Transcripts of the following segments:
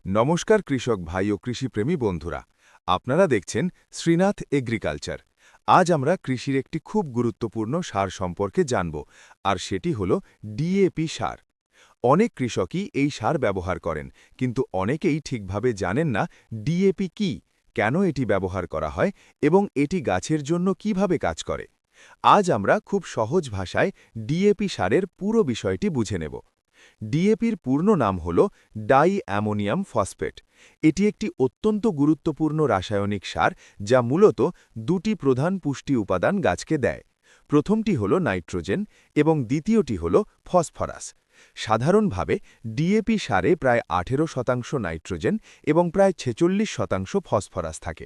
নমস্কার কৃষক ভাই ও কৃষিপ্রেমী বন্ধুরা, আপনারা দেখছেন শ্রীনাথ এগ্রিকালচার। আজ আমরা কৃষির একটি খুব গুরুত্বপূর্ণ সার সম্পর্কে জানব, আর সেটি হল ডিএপি সার। অনেক কৃষকই এই সার ব্যবহার করেন, কিন্তু অনেকেই ঠিকভাবে জানেন না ডিএপি কি, কেন এটি ব্যবহার করা হয় এবং এটি গাছের জন্য কিভাবে কাজ করে। আজ আমরা খুব সহজ ভাষায় ডিএপি সারের পুরো বিষয়টি বুঝে নেব। ডিএপির পূর্ণ নাম হল ডাই অ্যামোনিয়াম ফসফেট। এটি একটি অত্যন্ত গুরুত্বপূর্ণ রাসায়নিক সার, যা মূলত দুটি প্রধান পুষ্টি উপাদান গাছকে দেয়। প্রথমটি হল নাইট্রোজেন এবং দ্বিতীয়টি হল ফসফরাস। সাধারণভাবে ডিএপি সারে প্রায় 18% নাইট্রোজেন এবং প্রায় 46% ফসফরাস থাকে।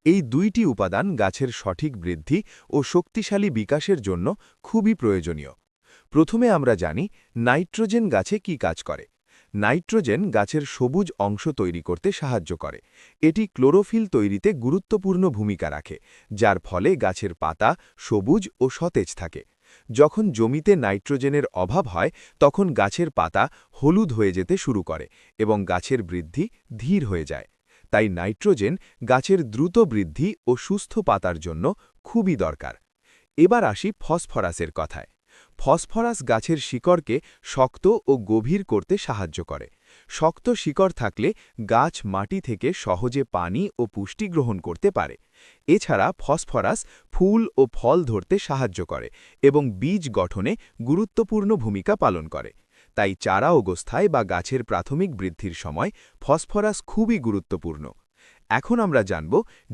এই দুইটি উপাদান গাছের সঠিক বৃদ্ধি ও শক্তিশালী বিকাশের জন্য খুবই প্রয়োজনীয়। প্রথমে আমরা জানি নাইট্রোজেন গাছে কি কাজ করে। নাইট্রোজেন গাছের সবুজ অংশ তৈরি করতে সাহায্য করে। এটি ক্লোরোফিল তৈরিতে গুরুত্বপূর্ণ ভূমিকা রাখে, যার ফলে গাছের পাতা সবুজ ও সতেজ থাকে। যখন জমিতে নাইট্রোজেনের অভাব হয়, তখন গাছের পাতা হলুদ হয়ে যেতে শুরু করে এবং গাছের বৃদ্ধি ধীর হয়ে যায়। তাই নাইট্রোজেন গাছের দ্রুত বৃদ্ধি ও সুস্থ পাতার জন্য খুবই দরকার। এবার আসি ফসফরাসের কথায়। ফসফরাস গাছের শিকড়কে শক্ত ও গভীর করতে সাহায্য করে। শক্ত শিকড় থাকলে গাছ মাটি থেকে সহজে পানি ও পুষ্টি গ্রহণ করতে পারে। এছাড়া ফসফরাস ফুল ও ফল ধরতে সাহায্য করে এবং বীজ গঠনে গুরুত্বপূর্ণ ভূমিকা পালন করে। তাই চারা অবস্থায় বা গাছের প্রাথমিক বৃদ্ধির সময় ফসফরাস খুবই গুরুত্বপূর্ণ। এখন আমরা জানব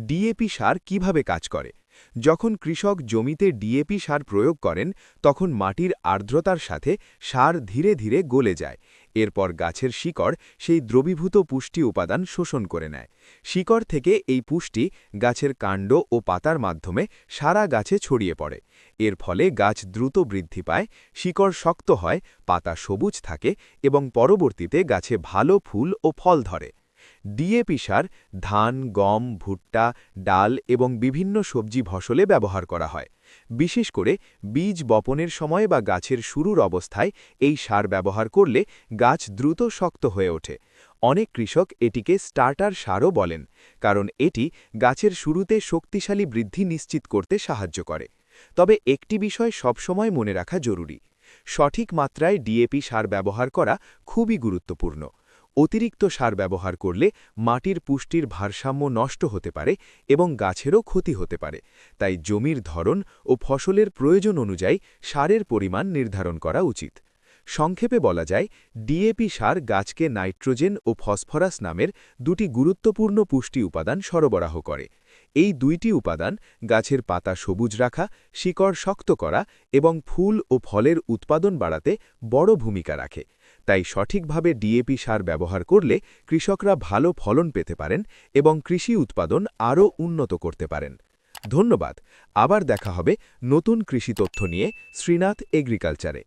ডিএপি সার কিভাবে কাজ করে। যখন কৃষক জমিতে ডিএপি সার প্রয়োগ করেন, তখন মাটির আর্দ্রতার সাথে সার ধীরে ধীরে গলে যায়। এরপর গাছের শিকড় সেই দ্রবীভূত পুষ্টি উপাদান শোষণ করে নেয়। শিকড় থেকে এই পুষ্টি গাছের কাণ্ড ও পাতার মাধ্যমে সারা গাছে ছড়িয়ে পড়ে। এর ফলে গাছ দ্রুত বৃদ্ধি পায়, শিকড় শক্ত হয়, পাতা সবুজ থাকে এবং পরবর্তীতে গাছে ভালো ফুল ও ফল ধরে। ডিএপি সার ধান, গম, ভুট্টা, ডাল এবং বিভিন্ন সবজি ফসলে ব্যবহার করা হয়। বিশেষ করে বীজ বপনের সময় বা গাছের শুরুর অবস্থায় এই সার ব্যবহার করলে গাছ দ্রুত শক্ত হয়ে ওঠে। অনেক কৃষক এটিকে স্টার্টার সারও বলেন, কারণ এটি গাছের শুরুতে শক্তিশালী বৃদ্ধি নিশ্চিত করতে সাহায্য করে। তবে একটি বিষয় সবসময় মনে রাখা জরুরি: সঠিক মাত্রায় ডিএপি সার ব্যবহার করা খুবই গুরুত্বপূর্ণ। অতিরিক্ত সার ব্যবহার করলে মাটির পুষ্টির ভারসাম্য নষ্ট হতে পারে এবং গাছেরও ক্ষতি হতে পারে। তাই জমির ধরন ও ফসলের প্রয়োজন অনুযায়ী সারের পরিমাণ নির্ধারণ করা উচিত। সংক্ষেপে বলা যায়, ডিএপি সার গাছকে নাইট্রোজেন ও ফসফরাস নামের দুটি গুরুত্বপূর্ণ পুষ্টি উপাদান সরবরাহ করে। এই দুইটি উপাদান গাছের পাতা সবুজ রাখা, শিকড় শক্ত করা এবং ফুল ও ফলের উৎপাদন বাড়াতে বড় ভূমিকা রাখে। তাই সঠিকভাবে ডিএপি সার ব্যবহার করলে কৃষকরা ভালো ফলন পেতে পারেন এবং কৃষি উৎপাদন আরও উন্নত করতে পারেন। ধন্যবাদ। আবার দেখা হবে নতুন কৃষি তথ্য নিয়ে শ্রীনাথ এগ্রিকালচারে।